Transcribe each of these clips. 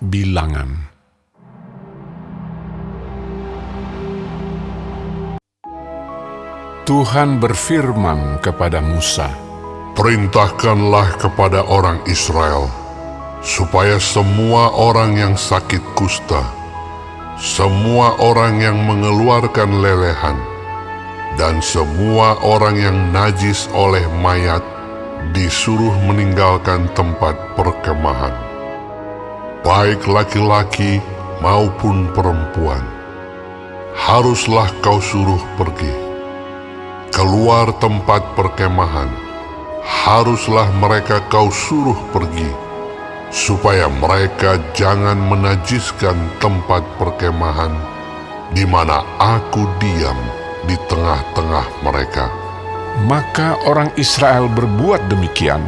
Bilangan. Tuhan berfirman kepada Musa, "Perintahkanlah kepada orang Israel, supaya semua orang yang sakit kusta, semua orang yang mengeluarkan lelehan, dan semua orang yang najis oleh mayat disuruh meninggalkan tempat perkemahan, baik laki-laki maupun perempuan. Haruslah kau suruh pergi. Keluar tempat perkemahan, haruslah mereka kau suruh pergi, supaya mereka jangan menajiskan tempat perkemahan di mana aku diam di tengah-tengah mereka." Maka orang Israel berbuat demikian.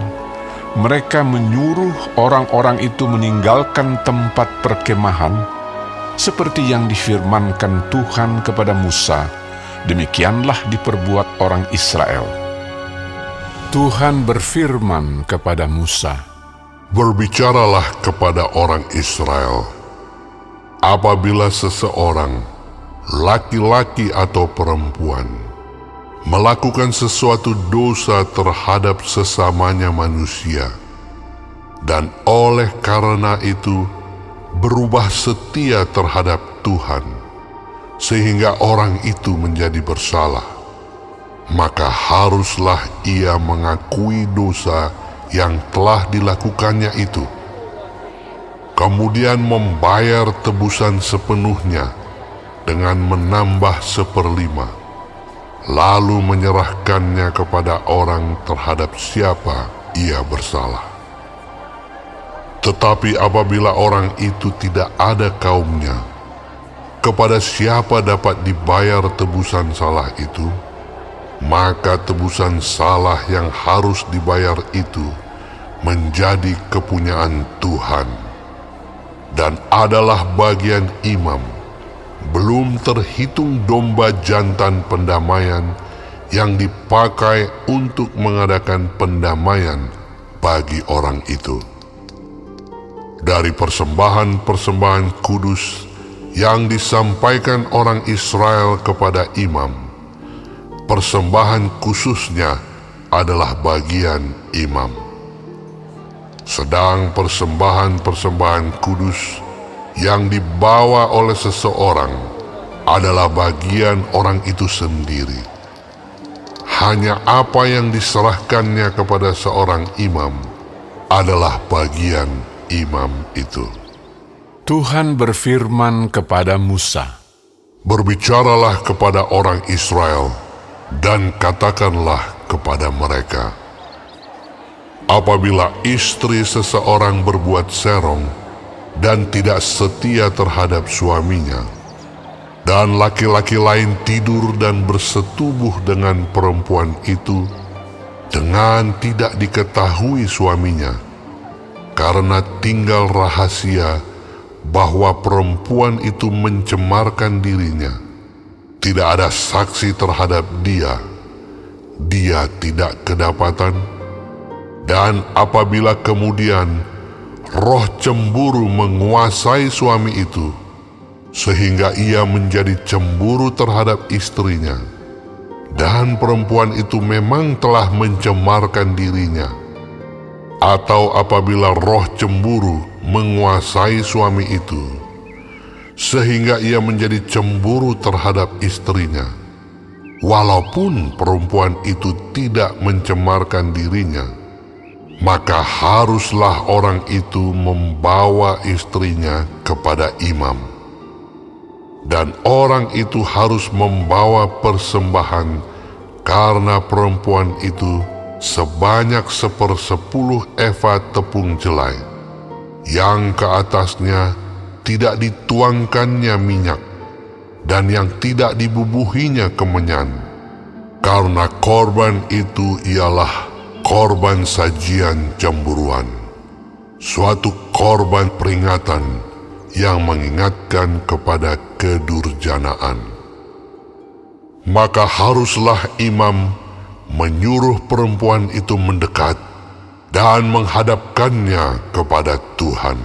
Mereka menyuruh orang-orang itu meninggalkan tempat perkemahan, seperti yang difirmankan Tuhan kepada Musa. Demikianlah diperbuat orang Israel. Tuhan berfirman kepada Musa, "Berbicaralah kepada orang Israel, apabila seseorang, laki-laki atau perempuan, melakukan sesuatu dosa terhadap sesamanya manusia, dan oleh karena itu berubah setia terhadap Tuhan, sehingga orang itu menjadi bersalah, maka haruslah ia mengakui dosa yang telah dilakukannya itu, kemudian membayar tebusan sepenuhnya dengan menambah 1/5, lalu menyerahkannya kepada orang terhadap siapa ia bersalah. Tetapi apabila orang itu tidak ada kaumnya, kepada siapa dapat dibayar tebusan salah itu? Maka tebusan salah yang harus dibayar itu menjadi kepunyaan Tuhan, dan adalah bagian imam, belum terhitung domba jantan pendamaian yang dipakai untuk mengadakan pendamaian bagi orang itu. Dari persembahan-persembahan kudus yang disampaikan orang Israel kepada imam, persembahan khususnya adalah bagian imam. Sedang persembahan-persembahan kudus yang dibawa oleh seseorang adalah bagian orang itu sendiri. Hanya apa yang diserahkannya kepada seorang imam adalah bagian imam itu." Tuhan berfirman kepada Musa, "Berbicaralah kepada orang Israel dan katakanlah kepada mereka, apabila istri seseorang berbuat serong dan tidak setia terhadap suaminya, dan laki-laki lain tidur dan bersetubuh dengan perempuan itu dengan tidak diketahui suaminya, karena tinggal rahasia bahwa perempuan itu mencemarkan dirinya, tidak ada saksi terhadap dia, dia tidak kedapatan. Dan apabila kemudian roh cemburu menguasai suami itu, sehingga ia menjadi cemburu terhadap istrinya, dan perempuan itu memang telah mencemarkan dirinya, atau apabila roh cemburu menguasai suami itu, sehingga ia menjadi cemburu terhadap istrinya, walaupun perempuan itu tidak mencemarkan dirinya, maka haruslah orang itu membawa istrinya kepada imam, dan orang itu harus membawa persembahan karena perempuan itu sebanyak 1/10 eva tepung jelai, yang ke atasnya tidak dituangkannya minyak, dan yang tidak dibubuhinya kemenyan, karena korban itu ialah korban sajian cemburuan, suatu korban peringatan yang mengingatkan kepada kedurjanaan. Maka haruslah imam menyuruh perempuan itu mendekat dan menghadapkannya kepada Tuhan.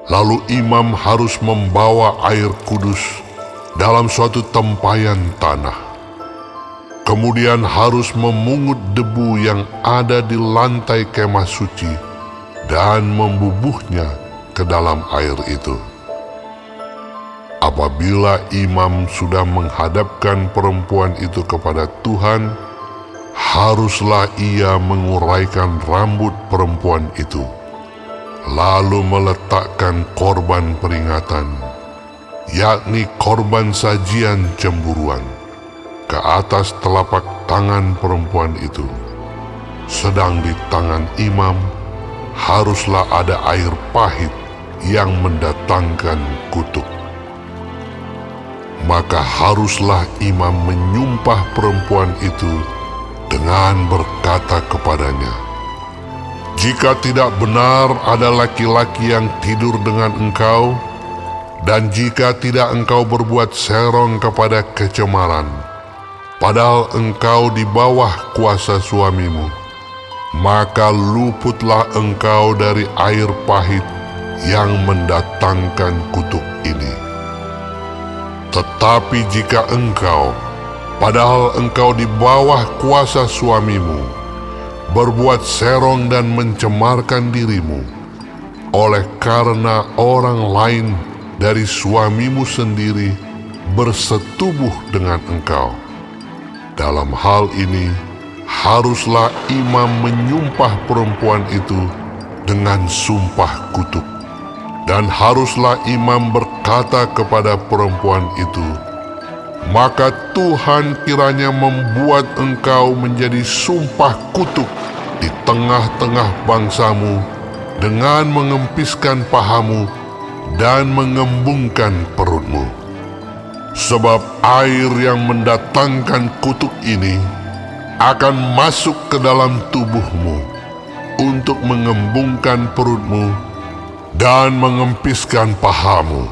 Lalu imam harus membawa air kudus dalam suatu tempayan tanah. Kemudian harus memungut debu yang ada di lantai kemah suci dan membubuhnya ke dalam air itu. Apabila imam sudah menghadapkan perempuan itu kepada Tuhan, haruslah ia menguraikan rambut perempuan itu, lalu meletakkan korban peringatan, yakni korban sajian cemburuan, ke atas telapak tangan perempuan itu. Sedang di tangan imam haruslah ada air pahit yang mendatangkan kutuk. Maka haruslah imam menyumpah perempuan itu dengan berkata kepadanya, "Jika tidak benar ada laki-laki yang tidur dengan engkau, dan jika tidak engkau berbuat serong kepada kecemaran, padahal engkau di bawah kuasa suamimu, maka luputlah engkau dari air pahit yang mendatangkan kutuk ini. Tetapi jika engkau, padahal engkau di bawah kuasa suamimu, berbuat serong dan mencemarkan dirimu, oleh karena orang lain dari suamimu sendiri bersetubuh dengan engkau, dalam hal ini haruslah imam menyumpah perempuan itu dengan sumpah kutuk. Dan haruslah imam berkata kepada perempuan itu, maka Tuhan kiranya membuat engkau menjadi sumpah kutuk di tengah-tengah bangsamu dengan mengempiskan pahamu dan mengembungkan perutmu. Sebab air yang mendatangkan kutuk ini akan masuk ke dalam tubuhmu untuk mengembungkan perutmu dan mengempiskan pahamu.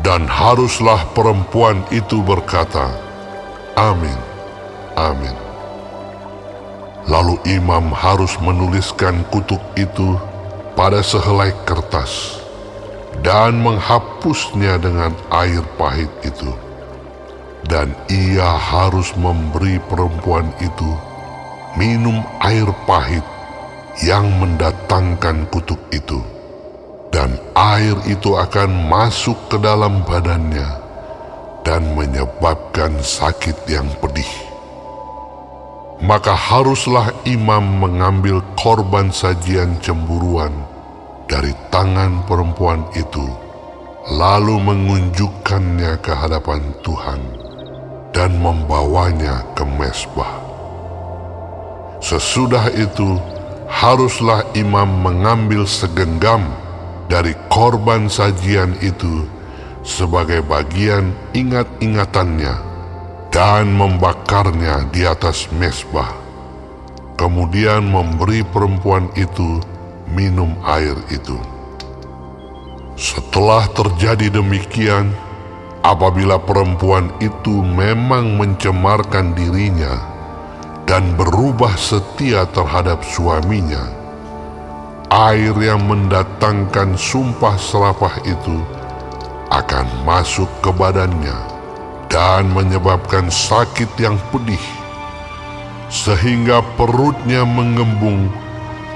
Dan haruslah perempuan itu berkata, Amin, Amin. Lalu imam harus menuliskan kutuk itu pada sehelai kertas dan menghapusnya dengan air pahit itu. Dan ia harus memberi perempuan itu minum air pahit yang mendatangkan kutuk itu, dan air itu akan masuk ke dalam badannya dan menyebabkan sakit yang pedih. Maka haruslah imam mengambil korban sajian cemburuan dari tangan perempuan itu, lalu mengunjukkannya ke hadapan Tuhan dan membawanya ke mezbah. Sesudah itu, haruslah imam mengambil segenggam dari korban sajian itu sebagai bagian ingat-ingatannya dan membakarnya di atas mezbah. Kemudian memberi perempuan itu minum air itu. Setelah terjadi demikian, apabila perempuan itu memang mencemarkan dirinya dan berubah setia terhadap suaminya, air yang mendatangkan sumpah serapah itu akan masuk ke badannya dan menyebabkan sakit yang pedih, sehingga perutnya mengembung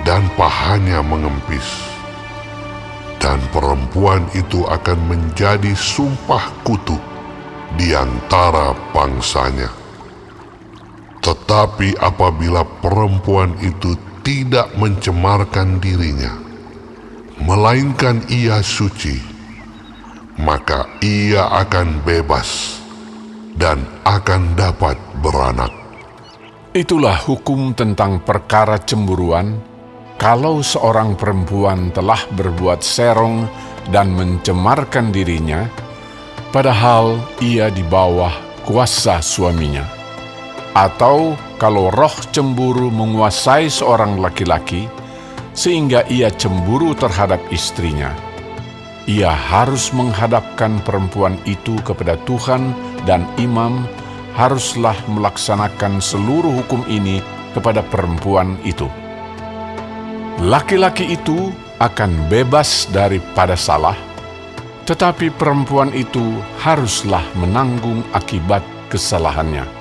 dan pahanya mengempis. Dan perempuan itu akan menjadi sumpah kutuk di antara bangsanya. Tetapi apabila perempuan itu tidak mencemarkan dirinya, melainkan ia suci, maka ia akan bebas dan akan dapat beranak. Itulah hukum tentang perkara cemburuan, kalau seorang perempuan telah berbuat serong dan mencemarkan dirinya, padahal ia di bawah kuasa suaminya. Atau kalau roh cemburu menguasai seorang laki-laki, sehingga ia cemburu terhadap istrinya, ia harus menghadapkan perempuan itu kepada Tuhan, dan imam haruslah melaksanakan seluruh hukum ini kepada perempuan itu. Laki-laki itu akan bebas daripada salah, tetapi perempuan itu haruslah menanggung akibat kesalahannya.